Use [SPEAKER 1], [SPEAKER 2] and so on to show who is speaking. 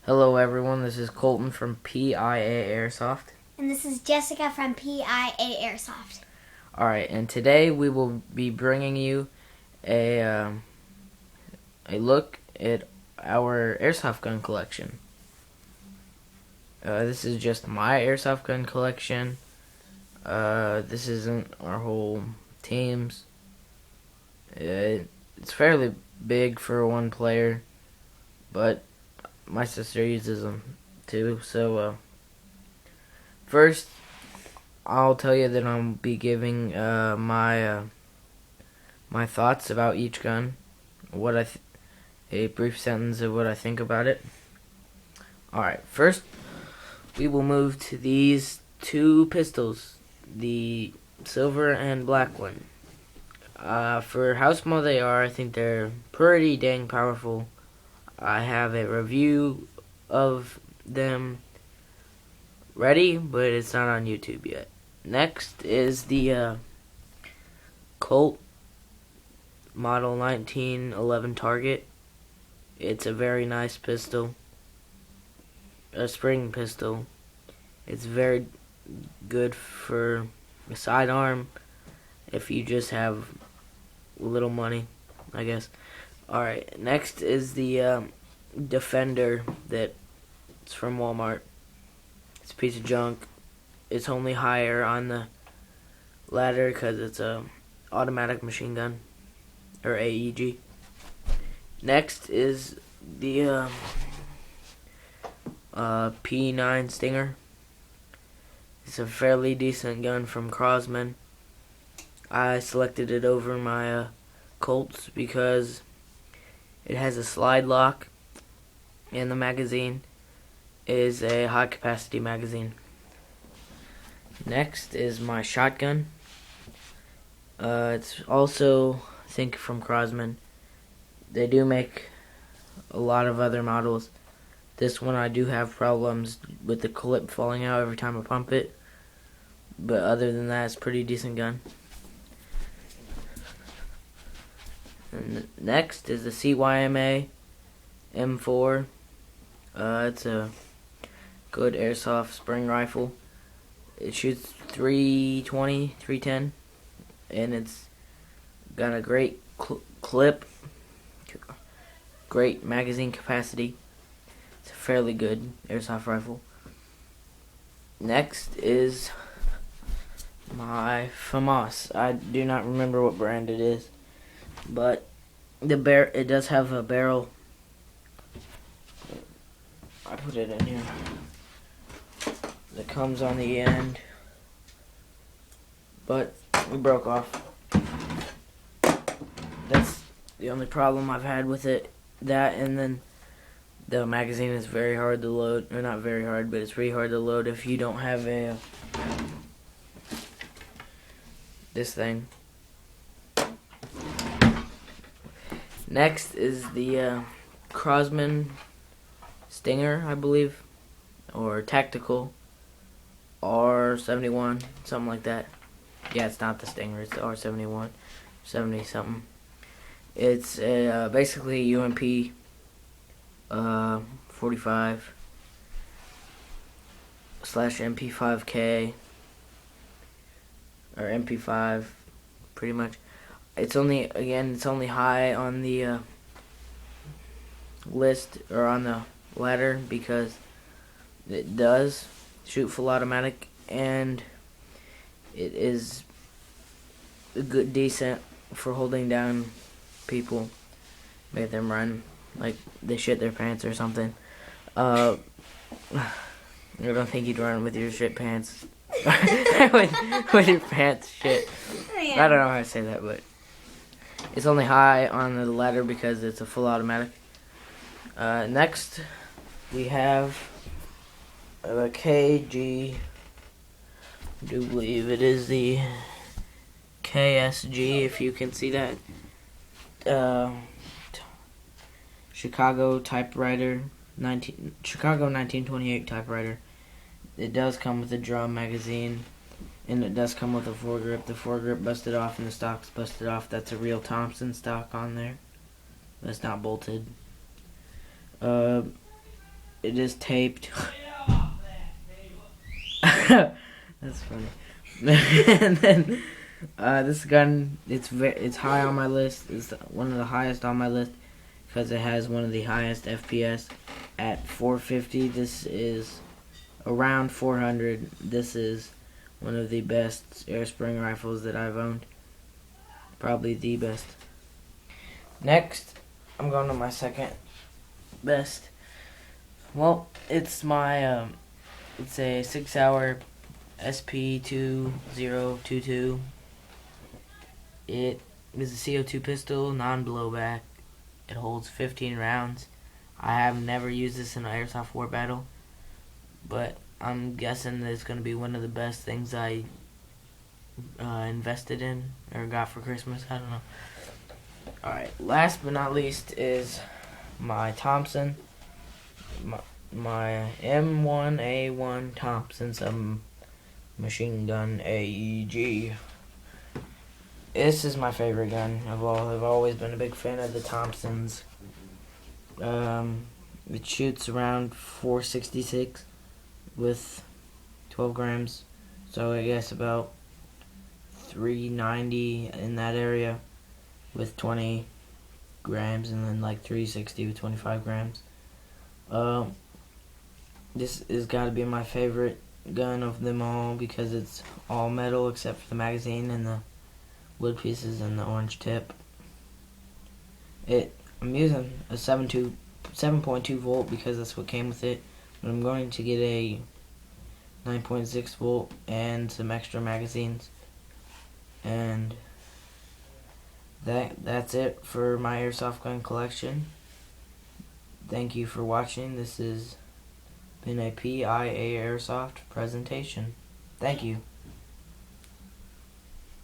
[SPEAKER 1] Hello everyone, this is Colton from PIA Airsoft.
[SPEAKER 2] And this is Jessica from PIA Airsoft.
[SPEAKER 1] Alright, and today we will be bringing you a look at our airsoft gun collection. This is just my airsoft gun collection. This isn't our whole team's. It's fairly big for one player, but my sister uses them too. So first, I'll tell you that I'll be giving my thoughts about each gun, a brief sentence of what I think about it. All right, first we will move to these two pistols, the silver and black one. For how small they are, I think they're pretty dang powerful. I have a review of them ready, but it's not on YouTube yet. Next is the Colt Model 1911 Target. It's a very nice pistol, a spring pistol. It's very good for a sidearm if you just have little money, I guess. Alright, next is the Defender that's from Walmart. It's a piece of junk. It's only higher on the ladder because it's a automatic machine gun, or AEG. Next is the P9 Stinger. It's a fairly decent gun from Crosman. I selected it over my Colts because it has a slide lock, and the magazine is a high capacity magazine. Next is my shotgun. It's also, I think, from Crosman. They do make a lot of other models. This one I do have problems with the clip falling out every time I pump it, but other than that, it's a pretty decent gun. And next is the CYMA M4. It's a good airsoft spring rifle. It shoots 320, 310, and it's got a great clip, great magazine capacity. It's a fairly good airsoft rifle. Next is my FAMAS. I do not remember what brand it is, but it does have a barrel. I put it in here. That comes on the end, but it broke off. That's the only problem I've had with it. That, and then the magazine is very hard to load, or not very hard, but it's pretty hard to load if you don't have this thing. Next is the Crosman Stinger, I believe, or Tactical R71, something like that. Yeah, it's not the Stinger, it's the R71, 70 something. It's basically UMP 45 / MP5K, or MP5, pretty much. It's only high on the list, or on the ladder, because it does shoot full automatic, and it is decent for holding down people, make them run like they shit their pants or something. I don't think you'd run with your shit pants. with your pants shit. I don't know how to say that, but it's only high on the ladder because it's a full automatic. Next, we have a KG. I do believe it is the KSG, if you can see that. Chicago typewriter, Chicago 1928 typewriter. It does come with a drum magazine, and it does come with a foregrip. The foregrip busted off and the stock's busted off. That's a real Thompson stock on there. That's not bolted. it is taped. That's funny. And then this gun, it's high on my list. It's one of the highest on my list because it has one of the highest FPS at 450. This is around 400. This is one of the best air spring rifles that I've owned. Probably the best. Next, I'm going to my second best. Well, it's my it's a 6-hour SP2022. It is a CO2 pistol, non-blowback. It holds 15 rounds. I have never used this in an airsoft war battle, but I'm guessing that it's going to be one of the best things I invested in or got for Christmas. I don't know. Alright, last but not least is my Thompson. My M1A1 Thompson machine gun AEG. This is my favorite gun of all. I've always been a big fan of the Thompsons. It shoots around 466 with 12 grams. So I guess about 390 in that area with 20 grams, and then like 360 with 25 grams. This has got to be my favorite gun of them all because it's all metal except for the magazine and the wood pieces and the orange tip. I'm using a 7.2 volt because that's what came with it, but I'm going to get a 9.6 volt and some extra magazines. And that's it for my airsoft gun collection. Thank you for watching. This has been a PIA Airsoft presentation. Thank you.